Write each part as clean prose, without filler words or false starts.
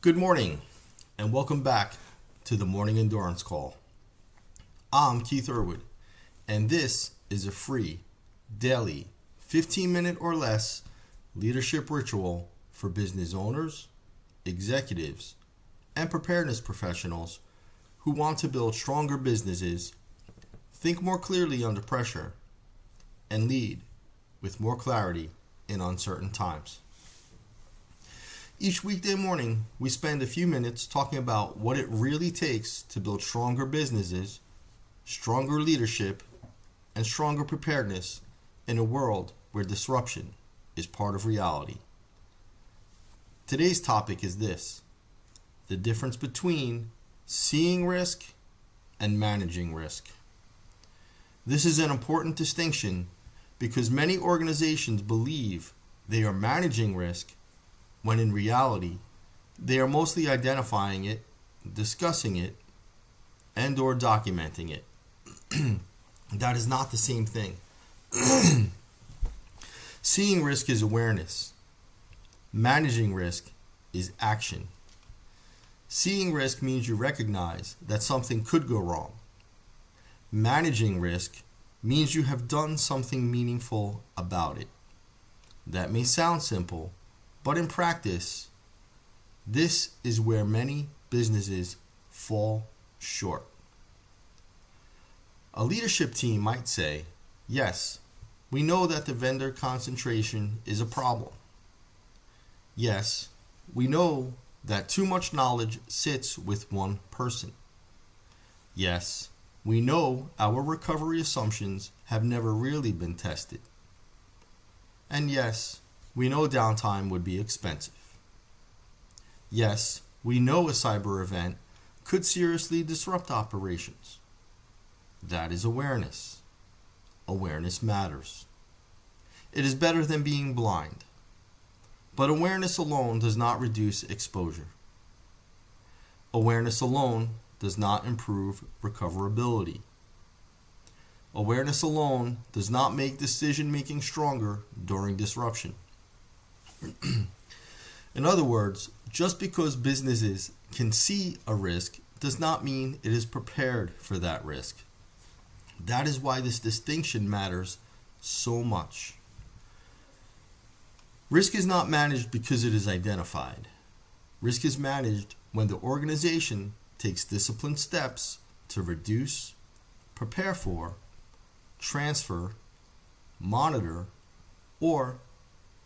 Good morning, and welcome back to the Morning Endurance Call. I'm Keith Erwood, and this is a free, daily, 15-minute or less leadership ritual for business owners, executives, and preparedness professionals who want to build stronger businesses, think more clearly under pressure, and lead with more clarity in uncertain times. Each weekday morning, we spend a few minutes talking about what it really takes to build stronger businesses, stronger leadership, and stronger preparedness in a world where disruption is part of reality. Today's topic is this: the difference between seeing risk and managing risk. This is an important distinction because many organizations believe they are managing risk when in reality, they are mostly identifying it, discussing it, and or documenting it. That is not the same thing. Seeing risk is awareness. Managing risk is action. Seeing risk means you recognize that something could go wrong. Managing risk means you have done something meaningful about it. That may sound simple, but in practice, this is where many businesses fall short. A leadership team might say, yes, we know that the vendor concentration is a problem. Yes, we know that too much knowledge sits with one person. Yes, we know our recovery assumptions have never really been tested. And yes, we know downtime would be expensive. Yes, we know a cyber event could seriously disrupt operations. That is awareness. Awareness matters. It is better than being blind. But awareness alone does not reduce exposure. Awareness alone does not improve recoverability. Awareness alone does not make decision-making stronger during disruption. In other words, just because businesses can see a risk does not mean it is prepared for that risk. That is why this distinction matters so much. Risk is not managed because it is identified. Risk is managed when the organization takes disciplined steps to reduce, prepare for, transfer, monitor, or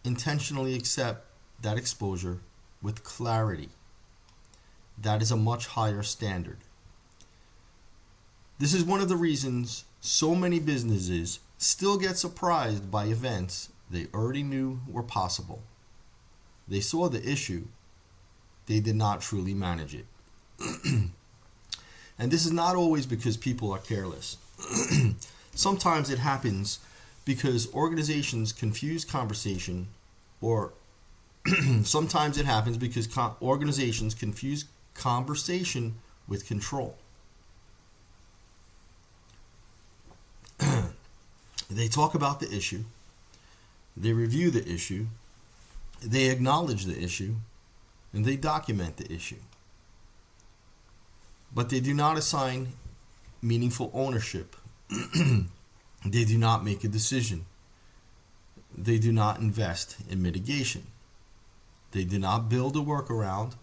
intentionally accept that exposure with clarity. That is a much higher standard. This is one of the reasons so many businesses still get surprised by events they already knew were possible. They saw the issue, they did not truly manage it. And this is not always because people are careless. Sometimes it happens because organizations confuse conversation, or sometimes it happens because organizations confuse conversation with control. They talk about the issue, they review the issue, they acknowledge the issue, and they document the issue. But they do not assign meaningful ownership. They do not make a decision. They do not invest in mitigation. They do not build a workaround,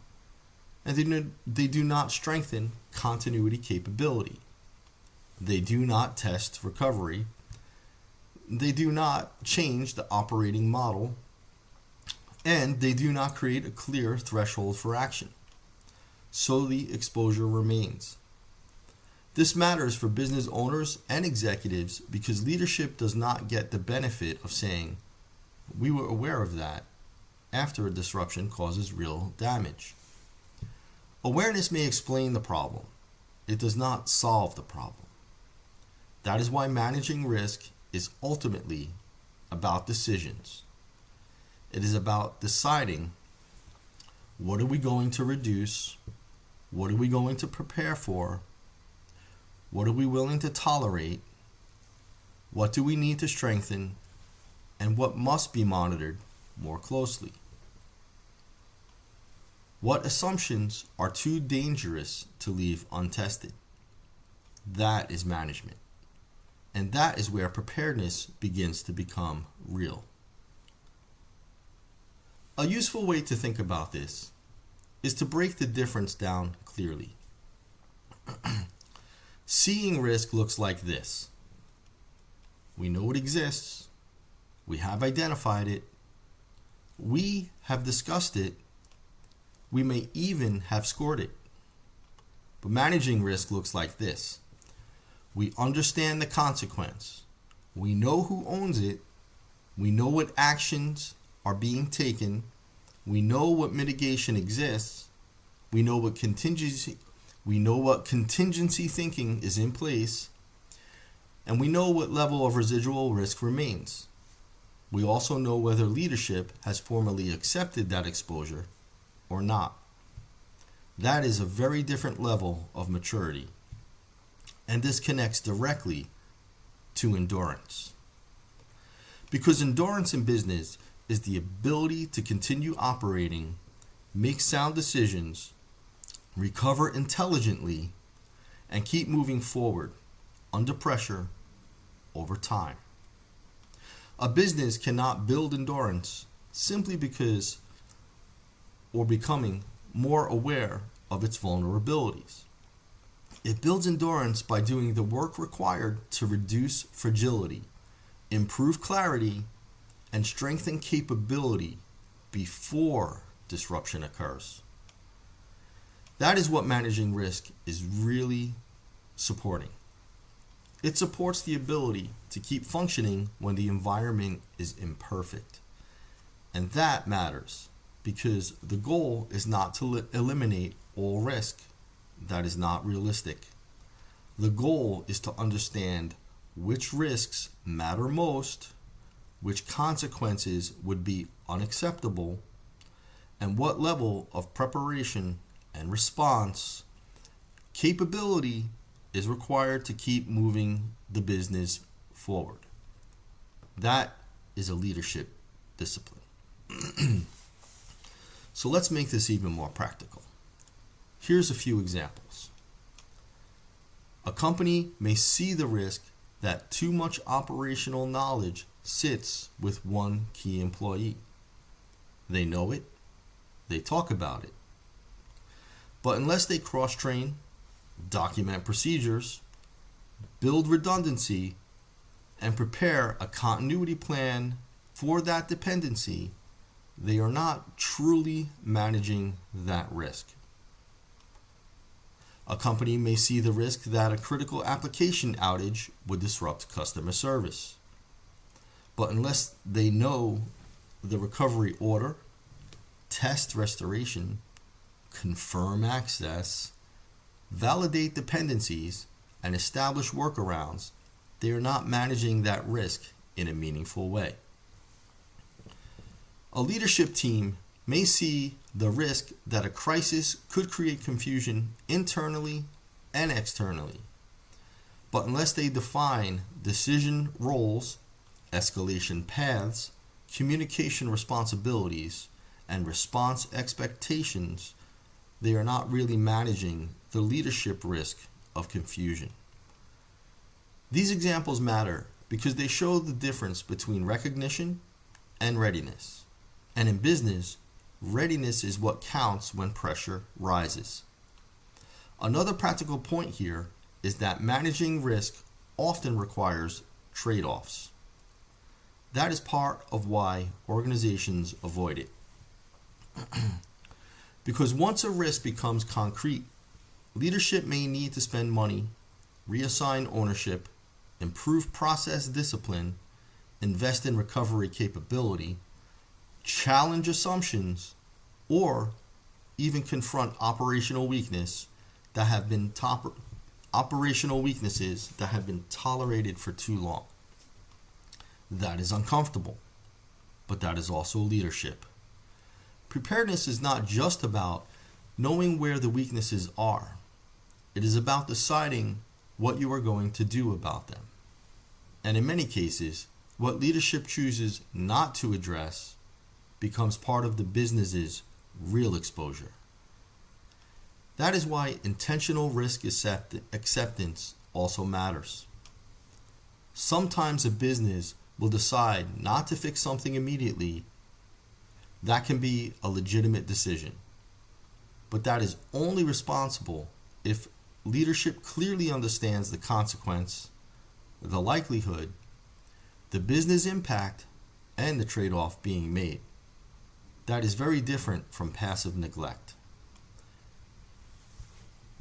and they do not strengthen continuity capability. They do not test recovery. They do not change the operating model, and they do not create a clear threshold for action. So the exposure remains. This matters for business owners and executives because leadership does not get the benefit of saying, "We were aware of that," after a disruption causes real damage. Awareness may explain the problem. It does not solve the problem. That is why managing risk is ultimately about decisions. It is about deciding, what are we going to reduce? What are we going to prepare for? What are we willing to tolerate? What do we need to strengthen? And what must be monitored more closely? What assumptions are too dangerous to leave untested? That is management. And that is where preparedness begins to become real. A useful way to think about this is to break the difference down clearly. Seeing risk looks like this. We know it exists. We have identified it. We have discussed it. We may even have scored it. But managing risk looks like this. We understand the consequence. We know who owns it. We know what actions are being taken. We know what mitigation exists. We know what contingency thinking is in place. And we know what level of residual risk remains. We also know whether leadership has formally accepted that exposure or not. That is a very different level of maturity. And this connects directly to endurance. Because endurance in business is the ability to continue operating, make sound decisions, recover intelligently, and keep moving forward under pressure over time. A business cannot build endurance simply because or becoming more aware of its vulnerabilities. It builds endurance by doing the work required to reduce fragility, improve clarity, and strengthen capability before disruption occurs. That is what managing risk is really supporting. It supports the ability to keep functioning when the environment is imperfect. And that matters because the goal is not to eliminate all risk. That is not realistic. The goal is to understand which risks matter most, which consequences would be unacceptable, and what level of preparation and response capability is required to keep moving the business forward. That is a leadership discipline. So let's make this even more practical. Here's a few examples. A company may see the risk that too much operational knowledge sits with one key employee. They know it, they talk about it. But unless they cross-train, document procedures, build redundancy, and prepare a continuity plan for that dependency, they are not truly managing that risk. A company may see the risk that a critical application outage would disrupt customer service. But unless they know the recovery order, test restoration, confirm access, validate dependencies, and establish workarounds, they are not managing that risk in a meaningful way. A leadership team may see the risk that a crisis could create confusion internally and externally. But unless they define decision roles, escalation paths, communication responsibilities, and response expectations, they are not really managing the leadership risk of confusion. These examples matter because they show the difference between recognition and readiness. And in business, readiness is what counts when pressure rises. Another practical point here is that managing risk often requires trade-offs. That is part of why organizations avoid it. Because once a risk becomes concrete, leadership may need to spend money, reassign ownership, improve process discipline, invest in recovery capability, challenge assumptions, or even confront operational weaknesses that have been tolerated for too long. That is uncomfortable, but that is also leadership. Preparedness is not just about knowing where the weaknesses are. It is about deciding what you are going to do about them. And in many cases, what leadership chooses not to address becomes part of the business's real exposure. That is why intentional risk acceptance also matters. Sometimes a business will decide not to fix something immediately. That can be a legitimate decision. But that is only responsible if leadership clearly understands the consequence, the likelihood, the business impact, and the trade-off being made. That is very different from passive neglect.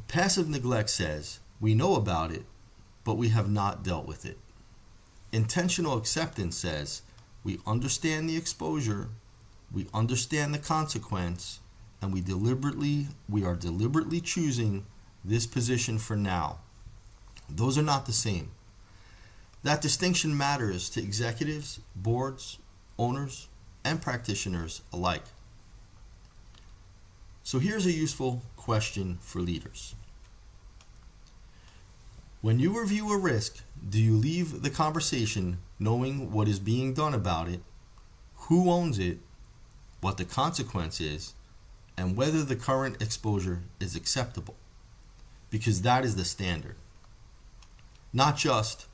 Passive neglect says, we know about it, but we have not dealt with it. Intentional acceptance says, we understand the exposure, we understand the consequence, and we are deliberately choosing this position for now. Those are not the same. That distinction matters to executives, boards, owners, and practitioners alike. So here's a useful question for leaders. When you review a risk, do you leave the conversation knowing what is being done about it, who owns it, what the consequence is, and whether the current exposure is acceptable? Because that is the standard. Not just,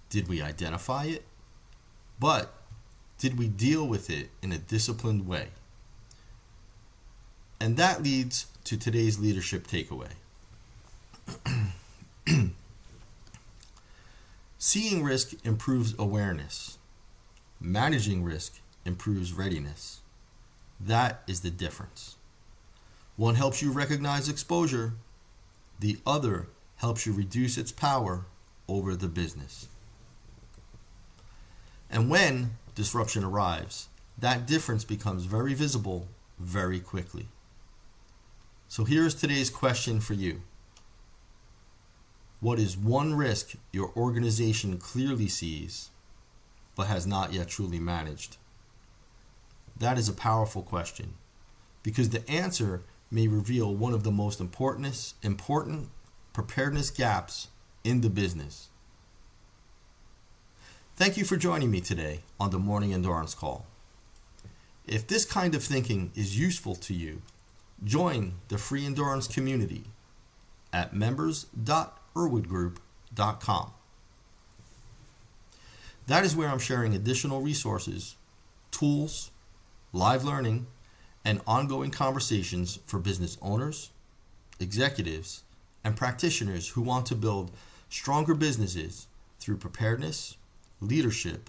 did we identify it, but did we deal with it in a disciplined way? And that leads to today's leadership takeaway. Seeing risk improves awareness. Managing risk improves readiness. That is the difference. One helps you recognize exposure. The other helps you reduce its power over the business. And when disruption arrives, that difference becomes very visible very quickly. So here's today's question for you. What is one risk your organization clearly sees but has not yet truly managed? That is a powerful question because the answer may reveal one of the most important preparedness gaps in the business. Thank you for joining me today on the Morning Endurance Call. If this kind of thinking is useful to you, join the free endurance community at members.erwoodgroup.com. That is where I'm sharing additional resources, tools, live learning, and ongoing conversations for business owners, executives, and practitioners who want to build stronger businesses through preparedness, leadership,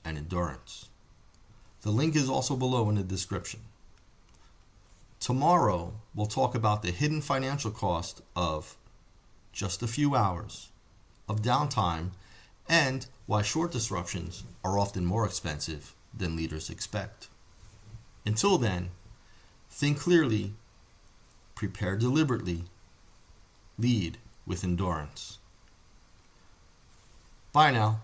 and endurance. The link is also below in the description. Tomorrow, we'll talk about the hidden financial cost of just a few hours of downtime and why short disruptions are often more expensive than leaders expect. Until then, think clearly, prepare deliberately, lead with endurance. Bye now.